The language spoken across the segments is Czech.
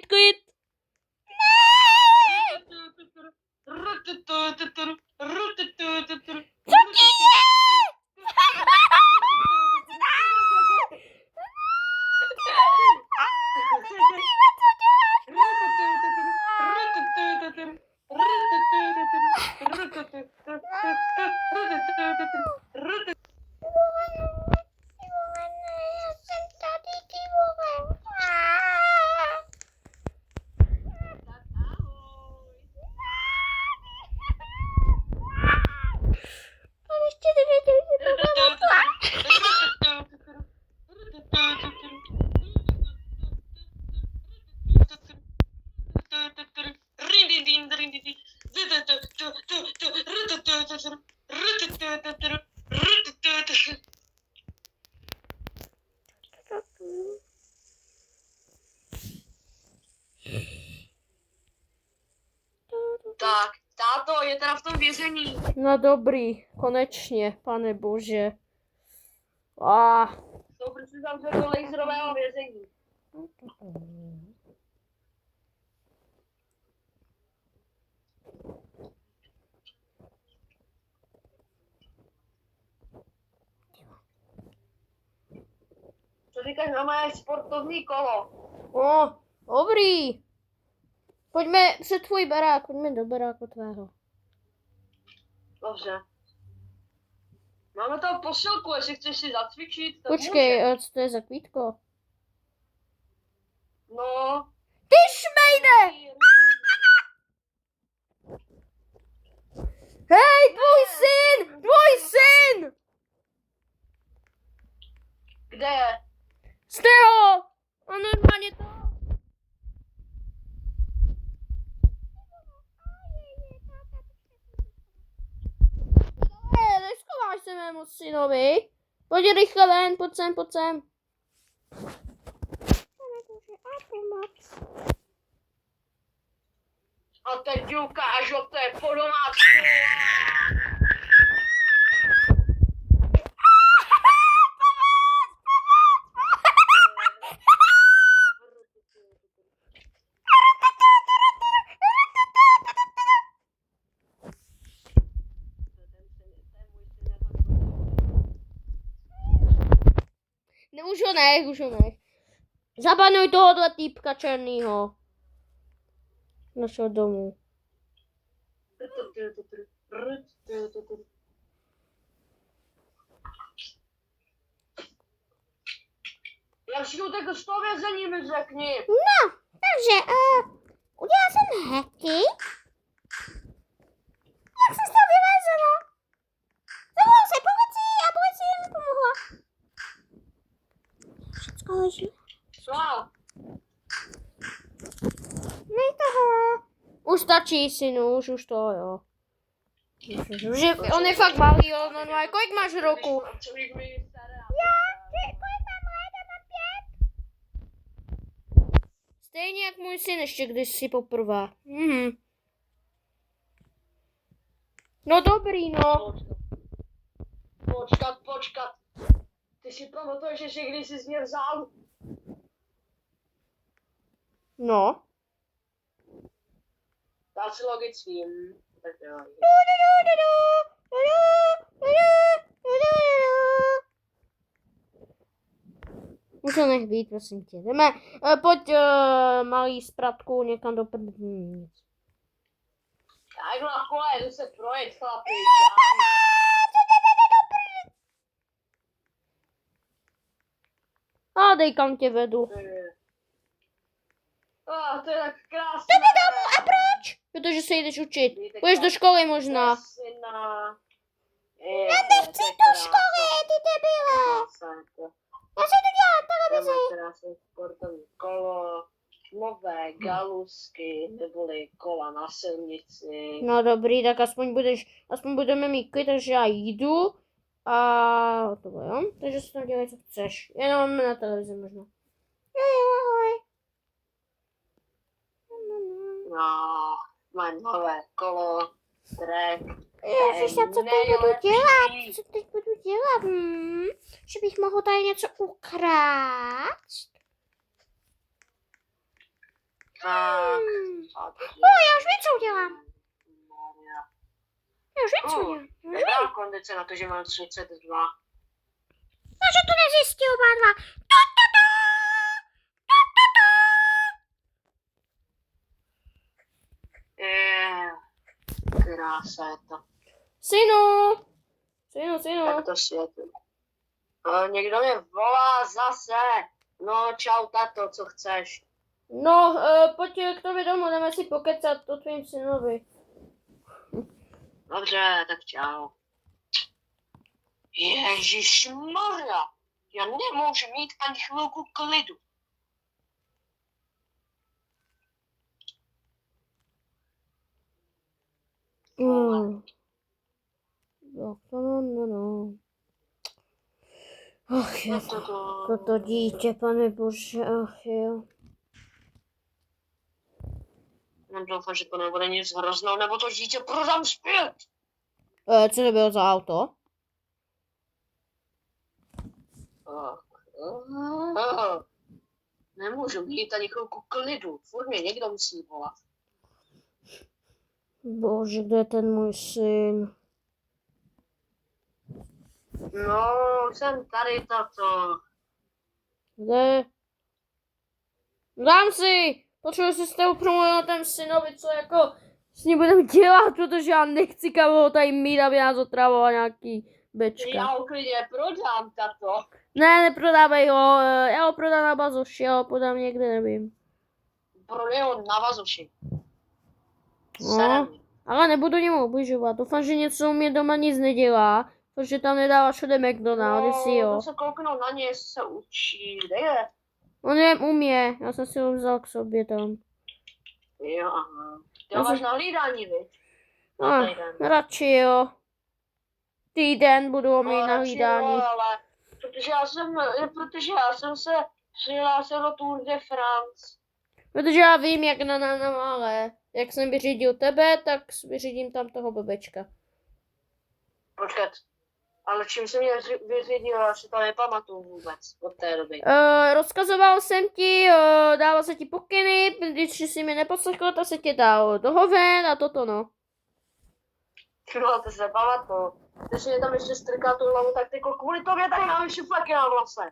klid. Co ti je? Tak, táto je teda v tom vězení. No dobrý, konečně, pane bože. To prostě zavřel do laserového vězení. Co říkáš na moje sportovní kolo? Dobrý. Pojďme před tvůj barák, pojďme do baráku tvého. Dobře. Máme tam posilku, jestli chceš si zacvičit, tak Počkej, může. a co to je za kvítko? No. Ty šmejde! Hej, tvůj syn! Tvůj syn! Kde je? Jste ho! On normálně to... Neskováš se mému synovi? Pojď rychle ven, pojď sem, pojď sem. A teď ti ukážu, to je po domácku. Ne, už ho nech, už ho nech. Zabanuj tohohle týpka černýho. Našeho domu. Jak si utekl z toho vězení, mi řekni. No, takže, udělal jsem hacky. Jak jsem z toho vylezla? Zavolal se policii a policie mi pomohla. Všecko leží. Co? Nej toho. Už stačí, synu, už to, jo. Že on je fakt malý, jo, no, kolik máš roku? Já, kolik mám let, já mám 5. Stejně jak můj syn ještě kdysi poprvé. No dobrý, no. Počkat. Ty si pamatuješ, že když jsi mě vzal? No. Asi logický. Tak jo. Už to nech být, prosím tě. Jdeme, pojď malý zpratku někam do prdnic. Tak na kole, jdu se projet, chlapi. A dej, kam tě vedu. To je tak krásné. Jdeme domů, a proč? Protože se jdeš učit. Půjdeš do školy možná. Já nechci do školy, ty debile. Já se to dělám, televizi. Krásné sportovní kolo, nové galusky, neboli kola na silnici. No dobrý, tak aspoň budeme mít klid, takže já jdu. A to jo, takže si tam dělej, co chceš. Jenom na televizi možná. Jo, ahoj. No, mám nové kolo, track. Ježiš, a co teď budu dělat? Co teď budu dělat? Že bych mohl tady něco ukrást? Tak. O, já už vím, co udělám. Já už vím, co udělám. Jaká kondice na to, že mám 32? No, že to nezjistí oba dva. Tu, tu, tu. Tu, tu, tu. Krása je to. Synu. Tak to světlo. Někdo mě volá zase. No, čau, tato, co chceš? No, pojď k tobě domů, jdeme si pokecat o tvým synovi. Dobře, tak čau. Ježišmarja, já nemůžu mít ani chvilku klidu. No. Ach jo, toto dítě, pane bože, ach jo. No, doufám, že to nebude nic hrozného, nebo to dítě prodám zpět. Co to bylo za auto? Nemůžu mít ani chvilku klidu, furt mě někdo musí volat. Bože, kde je ten můj syn? No, jsem tady, tato. Kde? Dám si! Potřebuji si s tebou promluvit o tom synovi, co jako s ním budeme dělat, protože já nechci ho tady mít, aby nás otravoval nějaký bečka. Já ho klidně prodám, tato. Ne, neprodávej ho, já ho prodám na bazoši, já ho podám někde, nevím. Prodej ho na vazoši. No, ale nebudu němu ubližovat, doufám, že něco u mě doma nic nedělá, protože tam nedává všude McDonald, si jo. No, se kouknou na ně, jestli se učí, kde je? On je umí, já jsem si ho vzal k sobě tam. Jo, aha. Ty ho máš na hlídání, viď? Radši jo. Týden budu ho mít na hlídání. Jo, ale protože já jsem se přihlásil do Tour de France. Protože já vím, jak na malé. Jak jsem vyřídil tebe, tak vyřídím tam toho bebečka. Počkat, ale čím jsem mě vyřídil, já si to nepamatuju vůbec od té doby. Rozkazoval jsem ti, dával se ti pokyny, když jsi mi neposlechl, tak se ti dal dohoven a toto no. No, to se pamatuju. Když mě tam ještě strká tu hlavu, tak tyko kvůli tobě tady mám ještě flaky na vlase.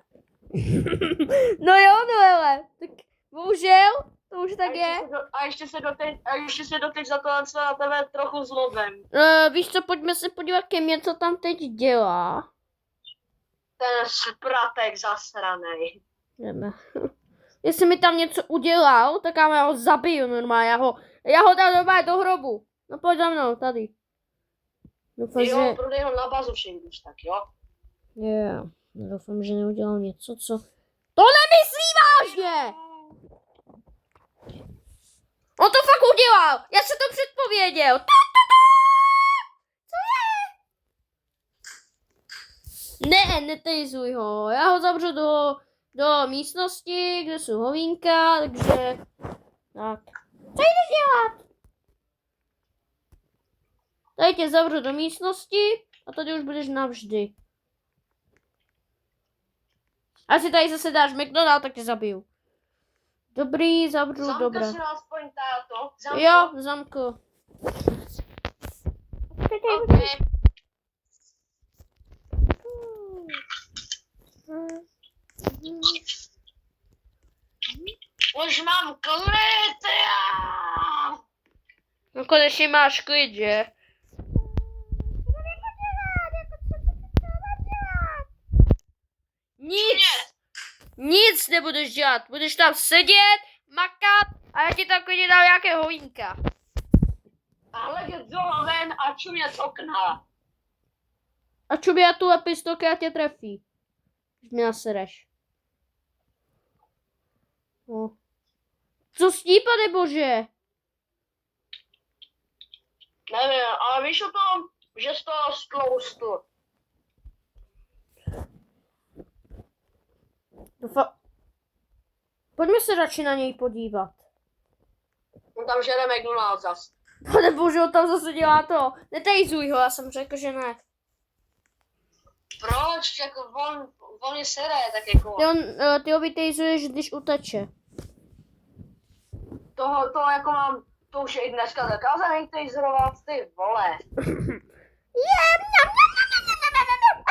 No jo, no ale, tak bohužel, to už tak je. A ještě se doteď za to na tebe trochu zlobem. Víš co, pojďme se podívat ke mně, co tam teď dělá. Ten spratek zasranej. Jdeme. Jestli mi tam něco udělal, tak já ho zabiju normálně, já ho dám normálně do hrobu. No pojď za mnou, tady. Doufám, jo, prodej ho na bazoši, když tak, jo? Yeah. Doufám, že neudělal něco, co... To nemyslí vážně! On to fakt udělal! Já jsem to předpověděl! Co je? Ne, netejzuj ho. Já ho zavřu do místnosti, kde jsou hovínka, takže... Tak. Co jdeš dělat? Tady tě zavřu do místnosti a tady už budeš navždy. Asi tady zase dáš McDonald, tak tě zabiju. Dobrý, zavřu, dobré. Zamka si aspoň táto. Zamku. Jo, zamku. Okay. Už mám klid, No konečně máš klid, že? Nic nebudeš dělat, budeš tam sedět, makat a já ti tam klidně dám nějaké hovínka. a hledět ven a čumět z okna. A čubě tu pistolky a tě trefí. Když mě nasereš. No. Co s ní, pane bože? Nevím, ale víš o tom, že z toho stloustl. Pojďme se radši na něj podívat. On tam žere McDonald zas. Pane bože, on tam zase dělá to. Netejzuj ho, já jsem řekl, že ne. Proč? Jako on je seré, tak jako. Ty ho vytejzuješ, když uteče. to jako mám, to už je i dneska zakázaný taserovat, ty vole.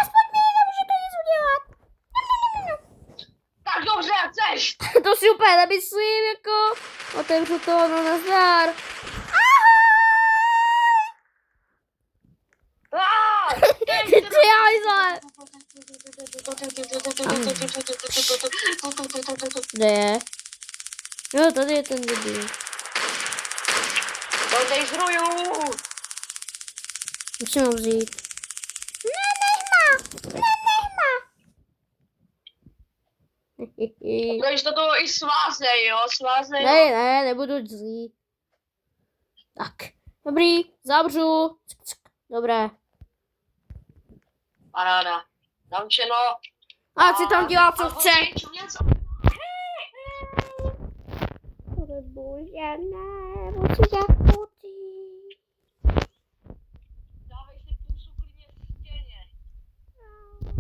Aspoň mi nemůžete nic udělat. Tak dobře, jak chceš. To si úplně nemyslím, jako. Otevřu to, no nazdar. Ty hajzle. Kde je? Jo, tady je ten debil. To taseruju. Musím ho vzít. Takže to i svázej, jo, svázej. Ne, nebudu zlý. Tak, dobrý, zavřu. Dobré. Paráda. Zamčeno. A si tam dělá, co chce. Bože, ne, buď jako.